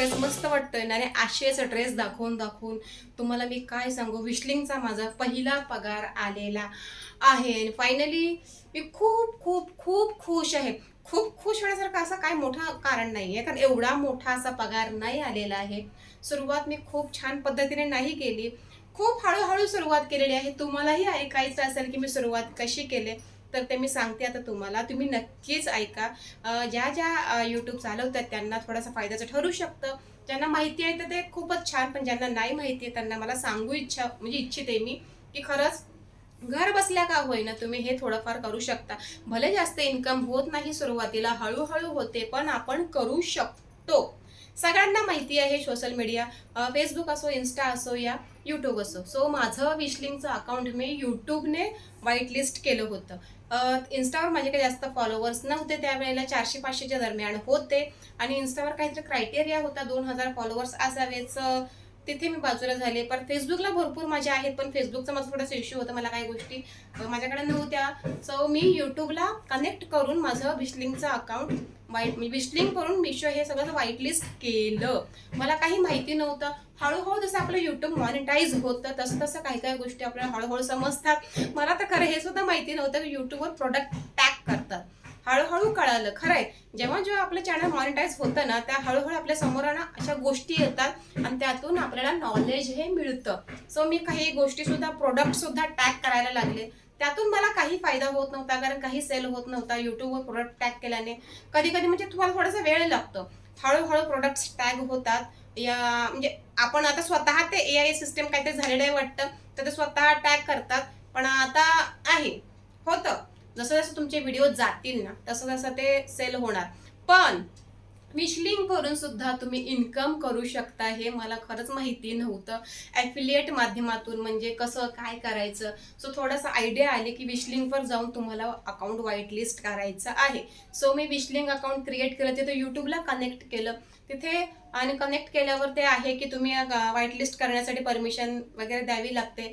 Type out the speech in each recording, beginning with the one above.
Dress मस्त वाटतोय ना, आणि असेच ड्रेस दाखवून दाखवून तुम्हाला मी काय सांगू, विश्लिंगचा माझा पहिला पगार आलेला आहे आणि फायनली मी खूप खूप खूप खुश आहे. खूप खुश होण्यासारखं असं काय मोठं कारण नाही आहे, कारण एवढा मोठा असा पगार नाही आलेला आहे. सुरुवात मी खूप छान पद्धतीने नाही केली, खूप हळूहळू सुरुवात केलेली आहे. तुम्हालाही ऐकायचं असेल की मी सुरुवात कशी केली, तर ते मी सांगते आता तुम्हाला. तुम्ही नक्कीच ऐका. ज्या ज्या यूट्यूब चालवतात त्यांना थोडासा फायद्याचं ठरू शकतं. ज्यांना माहिती आहे तर ते खूपच छान, पण ज्यांना नाही माहिती आहे त्यांना मला सांगू इच्छिते मी, की खरंच घर बसल्या का होईना तुम्ही हे थोडंफार करू शकता. भले जास्त इन्कम होत नाही सुरुवातीला, हळूहळू होते, पण आपण करू शकतो. सगळ्यांना माहिती आहे सोशल मीडिया, फेसबुक असो, इन्स्टा असो या यूट्यूब असो. सो माझं विशलिंगचं अकाउंट मी यूट्यूबने व्हाईट लिस्ट केलं होतं. इन्स्टावर माझे काही जास्त फॉलोवर्स नव्हते त्यावेळेला, 400-500च्या दरम्यान होते आणि इन्स्टावर काहीतरी क्रायटेरिया होता 2000 फॉलोवर्स असावेच. तिथे मी बाजूला झाले. पण फेसबुकला भरपूर माझे आहेत, पण फेसबुकचा माझा थोडासा इश्यू होता. मला काही गोष्टी माझ्याकडे नव्हत्या. सो मी यूट्यूबला कनेक्ट करून माझं विशलिंगचं अकाउंट मी विशलिंग करून मिशो हे सगळं व्हाईट लिस्ट केलं. मला काही माहिती नव्हतं. हळूहळू जसं आपलं यूट्यूब मॉनिटाईज होतं तसं तसं काही काही गोष्टी आपल्याला हळूहळू समजतात. मला तर खरं हे सुद्धा माहिती नव्हतं की यूट्यूबवर प्रोडक्ट टॅग करतात. हळूहळू कळालं. खरंय, जेव्हा जेव्हा आपलं चॅनल मॉनिटाईज होतं ना, त्या हळूहळू आपल्या समोर ना अशा गोष्टी येतात आणि त्यातून आपल्याला नॉलेज हे मिळतं. सो मी काही गोष्टी सुद्धा, प्रोडक्ट सुद्धा टॅग करायला लागले. त्यातून मला काही फायदा होत नव्हता, कारण काही सेल होत नव्हता युट्यूबवर प्रोडक्ट टॅग केल्याने. कधी कधी म्हणजे तुम्हाला थोडासा वेळ लागतो. हळूहळू प्रोडक्ट्स टॅग होतात. या म्हणजे आपण आता स्वतः ते AI सिस्टम काहीतरी झालेलं आहे वाटतं, तर ते स्वतः टॅग करतात. पण आता आहे, होतं. जसं जसं तुमचे व्हिडिओ जातील ना, तसं तसं ते सेल होणार. पण विशलिंग करून सुद्धा तुम्ही इन्कम करू शकता, हे मला खरंच माहिती नव्हतं. ॲफिलिएट माध्यमातून म्हणजे कसं काय करायचं. सो थोडासा आयडिया आले की विशलिंगवर जाऊन तुम्हाला अकाउंट व्हाईट लिस्ट करायचं आहे. सो मी विशलिंग अकाउंट क्रिएट केलं, तिथे यूट्यूबला कनेक्ट केलं तिथे. आणि कनेक्ट केल्यावर ते आहे की तुम्ही व्हाईट लिस्ट करण्यासाठी परमिशन वगैरे द्यावी लागते.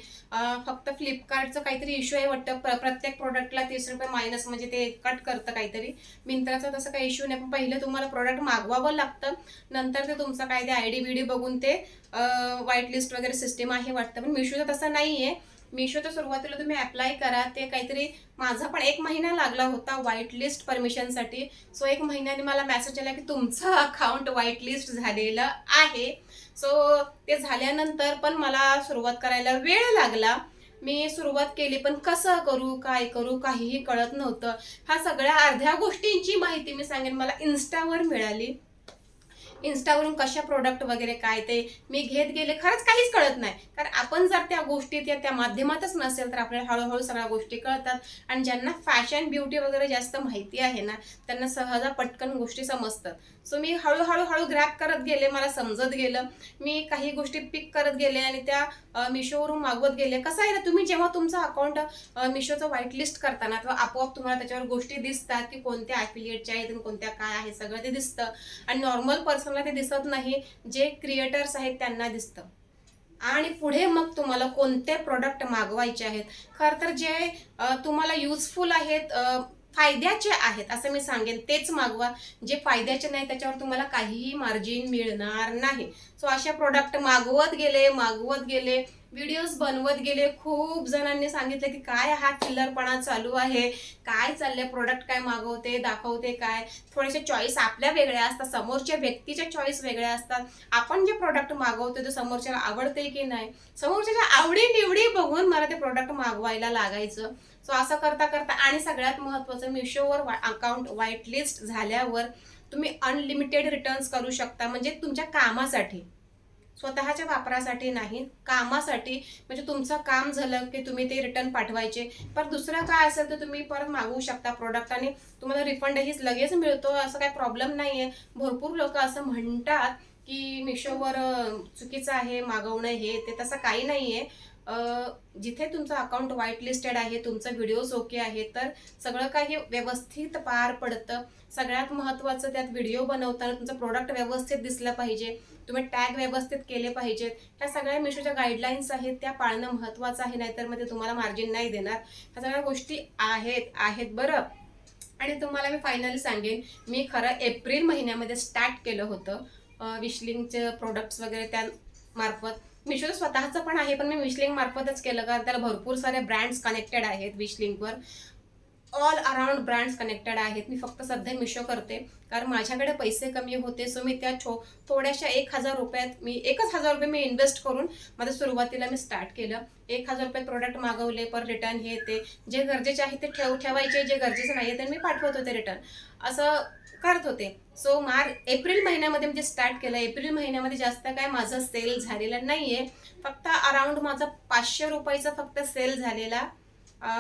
फक्त फ्लिपकार्टचं काहीतरी इश्यू आहे वाटतं, प्रत्येक प्रोडक्टला ₹30 मायनस, म्हणजे ते कट करतं काहीतरी. मिंत्राचा तसं काही इश्यू नाही, पण पहिले तुम्हाला प्रोडक्ट मागवावं लागतं. नंतर ते तुमचा काय ते ID बिडी बघून ते व्हाईट लिस्ट वगैरे सिस्टीम आहे वाटतं. पण मिशोचं तसं नाही आहे. मिशोचं सुरुवातीला तुम्ही अप्लाय करा, ते काहीतरी माझा पण 1 महिना लागला होता व्हाईट लिस्ट परमिशनसाठी. सो 1 महिन्याने मला मेसेज आला की तुमचं अकाउंट व्हाईट लिस्ट झालेलं आहे. सो ते झाल्यानंतर पण मला सुरुवात करायला वेळ लागला. मी सुरुवात केली, पण कसं करू, काय करू, काहीही कळत नव्हतं. ह्या सगळ्या अर्ध्या गोष्टींची माहिती मी सांगेन मला इन्स्टावर मिळाली. इन्स्टावरून कशा प्रोडक्ट वगैरे काय ते मी घेत गेले. खरंच काहीच कळत नाही, कारण आपण जर त्या गोष्टीत या त्या माध्यमातच नसेल तर आपल्याला हळूहळू सगळ्या गोष्टी कळतात. आणि ज्यांना फॅशन ब्युटी वगैरे जास्त माहिती आहे ना, त्यांना सहजा पटकन गोष्टी समजतात. सो मी हळूहळू ग्रॅप करत गेले, मला समजत गेलं. मी काही गोष्टी पिक करत गेले आणि त्या मिशोवरून मागवत गेले. कसं आहे ना, तुम्ही जेव्हा तुमचं अकाउंट मिशोचं व्हाईट लिस्ट करताना, तेव्हा आपोआप तुम्हाला त्याच्यावर गोष्टी दिसतात की कोणत्या ॲफिलिएटच्या आहेत आणि कोणत्या काय आहे, सगळं ते दिसतं. आणि नॉर्मल पर्सनला ते दिसत नाही, जे क्रिएटर्स आहेत त्यांना दिसतं. आणि पुढे मग तुम्हाला कोणते प्रोडक्ट मागवायचे आहेत. खरं तर जे तुम्हाला युजफुल आहेत, फायद्याचे आहेत असं मी सांगेन, तेच मागवा. जे फायद्याचे नाही त्याच्यावर तुम्हाला काहीही मार्जिन मिळणार नाही. सो अशा प्रोडक्ट मागवत गेले, व्हिडिओज बनवत गेले. खूप जणांनी सांगितलं की काय हा चिल्लरपणा चालू आहे, काय चाललंय, प्रोडक्ट काय मागवते, दाखवते काय. थोडेसे चॉईस आपल्या वेगळ्या असतात, समोरच्या व्यक्तीच्या चॉईस वेगळ्या असतात. आपण जे प्रोडक्ट मागवतो ते समोरच्याला आवडते की नाही, समोरच्याच्या आवडी-निवडी बघून मला ते प्रोडक्ट मागवायला लागायचं. सो असं करता करता, आणि सगळ्यात महत्त्वाचं, मिशोवर अकाउंट व्हाईट लिस्ट झाल्यावर तुम्ही अनलिमिटेड रिटर्न्स करू शकता. म्हणजे तुमच्या कामासाठी, स्वतःच्या वापरासाठी नाही, कामासाठी. म्हणजे तुमचं काम झालं की तुम्ही ते रिटर्न पाठवायचे. पण दुसरं काय असेल तर तुम्ही परत मागवू शकता प्रोडक्ट आणि तुम्हाला रिफंडही लगेच मिळतो. असं काही प्रॉब्लेम नाही आहे. भरपूर लोक असं म्हणतात की मिशोवर चुकीचं आहे मागवणं, हे ते, तसं काही नाही आहे. जिथे तुमचं अकाउंट व्हाईट लिस्टेड आहे, तुमचं व्हिडिओज ओके आहे, तर सगळं काही व्यवस्थित पार पडतं. सगळ्यात महत्त्वाचं, त्यात व्हिडिओ बनवताना तुमचं प्रोडक्ट व्यवस्थित दिसलं पाहिजे, तुम्ही टॅग व्यवस्थित केले पाहिजेत. ह्या सगळ्या मिशोच्या गाईडलाईन्स आहेत, त्या पाळणं महत्त्वाचं आहे. नाहीतर मग ते तुम्हाला मार्जिन नाही देणार. ह्या सगळ्या गोष्टी आहेत बरं. आणि तुम्हाला मी फायनली सांगेन, मी खरं एप्रिल महिन्यामध्ये स्टार्ट केलं होतं विशलिंगचे प्रोडक्ट्स वगैरे त्या मार्फत मिशोचं स्वतःचं पण आहे, पण मी विशलिंग मार्फतच केलं कारण त्याला भरपूर सारे ब्रँड्स कनेक्टेड आहेत. विशलिंगवर ऑल अराउंड ब्रँड्स कनेक्टेड आहेत. मी फक्त सध्या मिशो करते कारण माझ्याकडे पैसे कमी होते. सो मी त्या थोड्याशा 1,000 रुपयात मी 1,000 रुपये मी इन्व्हेस्ट करून माझं सुरुवातीला मी स्टार्ट केलं. 1,000 रुपये प्रोडक्ट मागवले, पर रिटर्न हे ते जे गरजेचे आहे ते ठेवायचे, जे गरजेचे नाही ते मी पाठवत होते रिटर्न, असं करत होते. सो एप्रिल महिन्यामध्ये म्हणजे स्टार्ट केलं. एप्रिल महिन्यामध्ये जास्त काय माझं सेल झालेलं नाहीये, फक्त अराउंड माझा 500 रुपयाचा फक्त सेल झालेला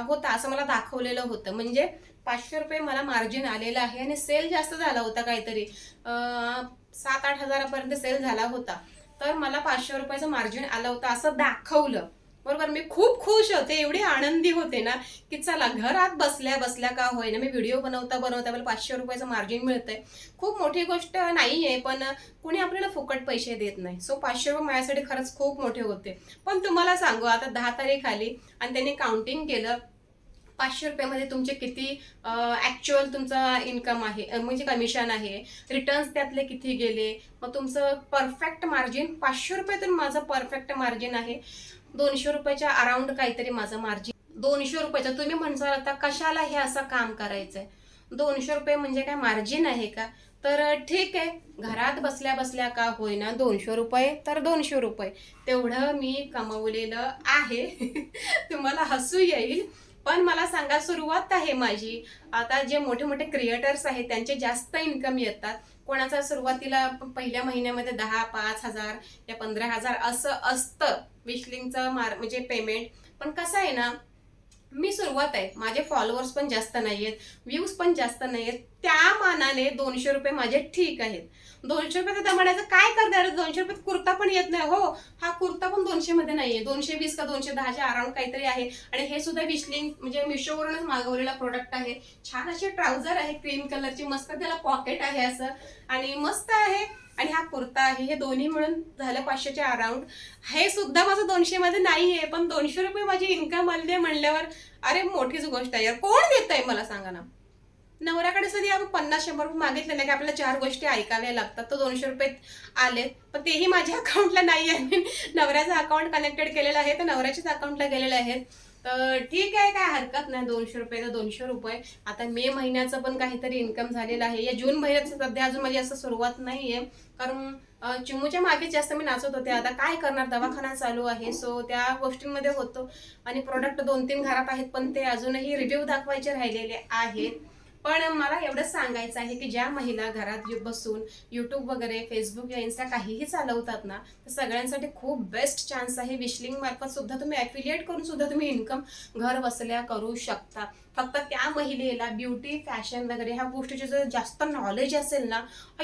होता असं मला दाखवलेलं होतं. म्हणजे 500 रुपये मला मार्जिन आलेलं आहे आणि सेल जास्त झाला होता, काहीतरी 7-8 हजारापर्यंत सेल झाला होता. तर मला 500 रुपयाचं मार्जिन आलं होतं असं दाखवलं, बरोबर. मी खूप खुश होते, एवढी आनंदी होते ना की चला घरात बसल्या बसल्या का होईना मी व्हिडिओ बनवता मला 500 रुपयाचं मार्जिन मिळतंय. खूप मोठी गोष्ट नाही आहे, पण कुणी आपल्याला फुकट पैसे देत नाही. सो 500 रुपये माझ्यासाठी खरंच खूप मोठे होते. पण तुम्हाला सांगू, आता 10 तारीख आली आणि त्यांनी काउंटिंग केलं 500 रुपयामध्ये तुमचे किती ॲक्च्युअल तुमचा इन्कम आहे, म्हणजे कमिशन आहे, रिटर्न्स त्यातले किती गेले, मग तुमचं परफेक्ट मार्जिन 500 रुपयातून माझं परफेक्ट मार्जिन आहे 200 रुपयाच्या अराउंड काहीतरी माझं मार्जिन. 200 रुपयाचं तुम्ही म्हणसाल आता कशाला हे असं काम करायचंय, 200 रुपये म्हणजे काय मार्जिन आहे का? तर ठीक आहे, घरात बसल्या बसल्या का होईना 200 रुपये तर 200 रुपये तेवढं मी कमवलेलं आहे. तुम्हाला हसू येईल, पण मला सांगा, सुरुवात आहे माझी. आता जे मोठे मोठे क्रिएटर्स आहेत त्यांचे जास्त इन्कम येतात. कोणाचा सुरुवातीला पहिल्या महिन्यामध्ये 10, 5,000 या 15,000 असं असतं विशलिंगचं म्हणजे पेमेंट. पण कसं आहे ना, मी सुरुवात आहे, माझे फॉलोअर्स पण जास्त नाही आहेत, व्ह्यूज पण जास्त नाही आहेत, त्या मानाने 200 रुपये माझे ठीक आहेत. 200 रुपये तर म्हणायचं काय करणार, 200 रुपयात कुर्ता पण येत नाही. हो, हा कुर्ता पण 200 मध्ये नाहीये, 220 का 210च्या अराउंड काहीतरी आहे. आणि हे सुद्धा विशलिंग म्हणजे मिशोवरूनच मागवलेला प्रोडक्ट आहे. छान असे ट्राउझर आहे क्रीम कलरची, मस्त त्याला पॉकेट आहे असं आणि मस्त आहे. आणि हा कुर्ता आहे, हे दोन्ही मिळून झालं 500च्या अराउंड. हे सुद्धा माझं 200 मध्ये नाहीये, पण 200 रुपये माझी इन्कम आली म्हणल्यावर अरे मोठीच गोष्ट आहे यार. कोण देत आहे मला सांगा ना. नवऱ्याकडे सध्या आपण 50-100 रुपये मागितले नाही की आपल्याला 4 गोष्टी ऐकाव्या लागतात. तर 200 रुपये आलेत, पण तेही माझ्या अकाउंटला नाही आहे. नवऱ्याचं अकाउंट कनेक्टेड केलेलं आहे, तर नवऱ्याच्याच अकाउंटला गेलेले आहेत. तर ठीक आहे, काय हरकत नाही. 200 रुपये तर 200 रुपये. आता मे महिन्याचं पण काहीतरी इन्कम झालेलं आहे. या जून महिन्याचं सध्या अजून माझी असं सुरुवात नाहीये, कारण चिमूच्या मागे जास्त मी नाचत होते. आता काय करणार, दवाखाना चालू आहे, सो त्या गोष्टींमध्ये होतो. आणि प्रोडक्ट 2-3 घरात आहेत, पण ते अजूनही रिव्ह्यू दाखवायचे राहिलेले आहेत. पण मला एवढंच सांगायचं आहे की ज्या महिला घरात बसून यूट्यूब वगैरे फेसबुक या इन्स्टा काहीही चालवतात ना, तर सगळ्यांसाठी खूप बेस्ट चान्स आहे. विशलिंग मार्फत सुद्धा तुम्ही ॲफिलिएट करून सुद्धा तुम्ही इन्कम घर बसल्या करू शकता. फक्त त्या महिलेला ब्युटी फॅशन वगैरे ह्या गोष्टीचे जर जास्त नॉलेज असेल ना,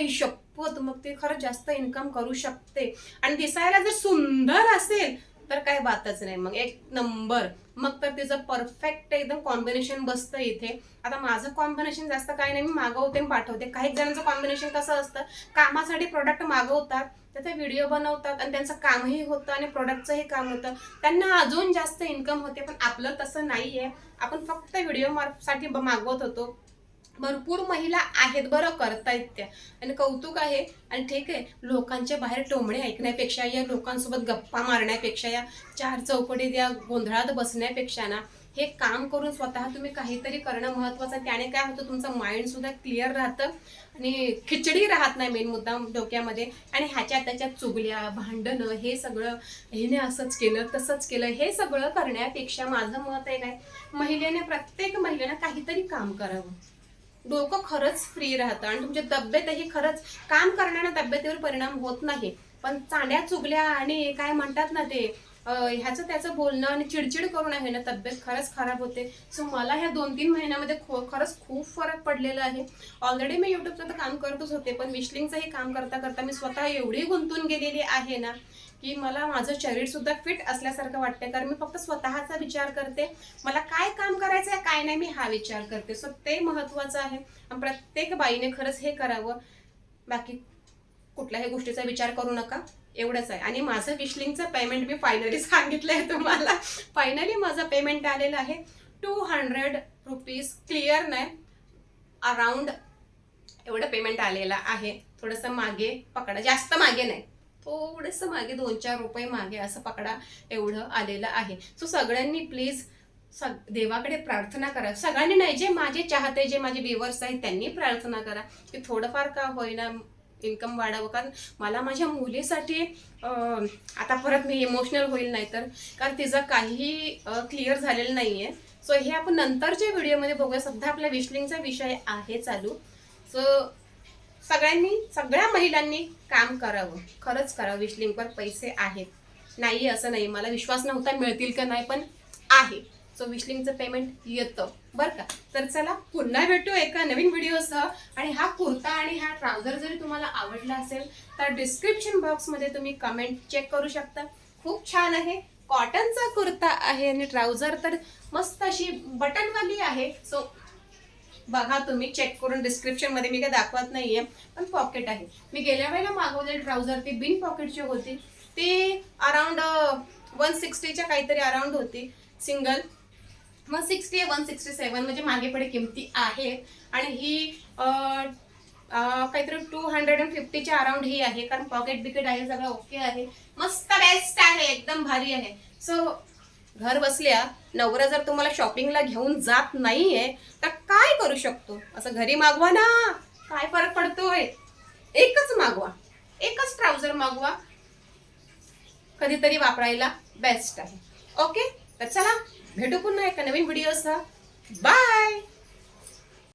शपथ मग ते खरंच जास्त इन्कम करू शकते. आणि दिसायला जर सुंदर असेल तर काय बातच नाही, मग एक नंबर. मग तर तिचं परफेक्ट एकदम कॉम्बिनेशन बसतं इथे. आता माझं कॉम्बिनेशन जास्त काही नाही, मी मागवते आणि पाठवते. काही जणांचं कॉम्बिनेशन कसं असतं, कामासाठी प्रोडक्ट मागवतात, त्याचा व्हिडिओ बनवतात आणि त्यांचं कामही होतं आणि प्रोडक्टचंही काम होतं, त्यांना अजून जास्त इन्कम होते. पण आपलं तसं नाहीये, आपण फक्त व्हिडिओ साठी मागवत होतो. भरपूर महिला आहेत बरं करतायत त्या, आणि कौतुक आहे. आणि ठीक आहे, लोकांच्या बाहेर टोमणे ऐकण्यापेक्षा या लोकांसोबत गप्पा मारण्यापेक्षा या 4 चौकटीत या गोंधळात बसण्यापेक्षा ना, हे काम करून स्वतः तुम्ही काहीतरी करणं महत्त्वाचं. त्याने काय होतं, तुमचं माइंड सुद्धा क्लिअर राहतं आणि खिचडी राहत नाही मेन मुद्दा डोक्यामध्ये. आणि ह्याच्यात त्याच्यात चुगल्या भांडणं हे सगळं, हिने असंच केलं तसंच केलं, हे सगळं करण्यापेक्षा माझं मत आहे काय, प्रत्येक महिलेने काहीतरी काम करावं. डोकं खरंच फ्री राहतं आणि तुमची तब्येतही खरंच, काम करण्याने तब्येतीवर परिणाम होत नाही, पण चांड्या चुगल्या आणि काय म्हणतात ना ते ह्याचं त्याचं बोलणं आणि चिडचिड करून आहे ना, तब्येत खरंच खराब होते. सो मला ह्या 2-3 महिन्यामध्ये खरंच खूप फरक पडलेला आहे. ऑलरेडी मी युट्यूबचं तर काम करतच होते, पण विशलिंगचंही काम करता करता मी स्वतः एवढी गुंतून गेलेली आहे ना की मला माझं शरीर सुद्धा फिट असल्यासारखं वाटतंय. कारण मी फक्त स्वतःचा विचार करते, मला काय काम करायचं आहे काय नाही, मी हा विचार करते. सो ते महत्त्वाचं आहे. प्रत्येक बाईने खरंच हे करावं. बाकी कुठल्याही गोष्टीचा विचार करू नका, एवढंच आहे. आणि माझं विशलिंगचं पेमेंट मी फायनली सांगितलंय तुम्हाला. फायनली माझं पेमेंट आलेलं आहे 200 रुपीज. क्लिअर नाही, अराउंड एवढं पेमेंट आलेलं आहे. थोडंसं मागे पकडा, जास्त मागे नाही, थोडंसं मागे 2-4 रुपये मागे असं पकडा, एवढं आलेलं आहे. सो सगळ्यांनी प्लीज देवाकडे प्रार्थना करा. सगळ्यांनी नाही, जे माझे चाहते, जे माझे व्ह्युअर्स आहेत त्यांनी प्रार्थना करा की थोडंफार का होईना इन्कम वाढावं. कारण मला माझ्या मुलीसाठी आता परत मी इमोशनल होईल नाही तर, कारण तिचं काहीही क्लिअर झालेलं नाही आहे. सो हे आपण नंतरच्या व्हिडिओमध्ये बघूया. सध्या आपल्या विश्लिंगचा विषय आहे चालू. सो सगळ्यांनी, सगळ्या महिलांनी काम करावं, खरंच करावं. विश्लिंगवर पैसे आहेत, नाही असं नाही. मला विश्वास नव्हता मिळतील का नाही, पण आहे. सो विश्लिंगचं पेमेंट येतं बरं का. तर चला पुन्हा भेटू एका नवीन व्हिडिओसह. आणि हा कुर्ता आणि हा ट्राउझर जरी तुम्हाला आवडला असेल तर डिस्क्रिप्शन बॉक्समध्ये तुम्ही कमेंट चेक करू शकता. खूप छान आहे, कॉटनचा कुर्ता आहे आणि ट्राउझर तर मस्त अशी बटनवाली आहे. सो बघा तुम्ही चेक करून डिस्क्रिप्शन मध्ये, मी काय दाखवत नाहीये, पण पॉकेट आहे. मी गेल्या वेळेला मागवलेली ट्राउझर ती बिन पॉकेटची होती. ती अराउंड 160च्या काहीतरी अराउंड होती. सिंगल 160 167 म्हणजे मागे पुढे किमती आहेत. आणि ही काहीतरी 250च्या अराउंड ही आहे. कारण पॉकेट बिकेट आहे, सगळं ओके आहे, मस्त बेस्ट आहे, एकदम भारी आहे. सो घर बसल्या नवरा जर तुम्हाला शॉपिंगला घेऊन जात नाहीये तर काय करू शकतो, असं घरी मागवा ना, काय फरक पडतोय. एकच मागवा, एकच ट्राउझर मागवा, कधीतरी वापरायला बेस्ट आहे. ओके, तर चला भेटू पुन्हा एका नवीन व्हिडिओसह. बाय.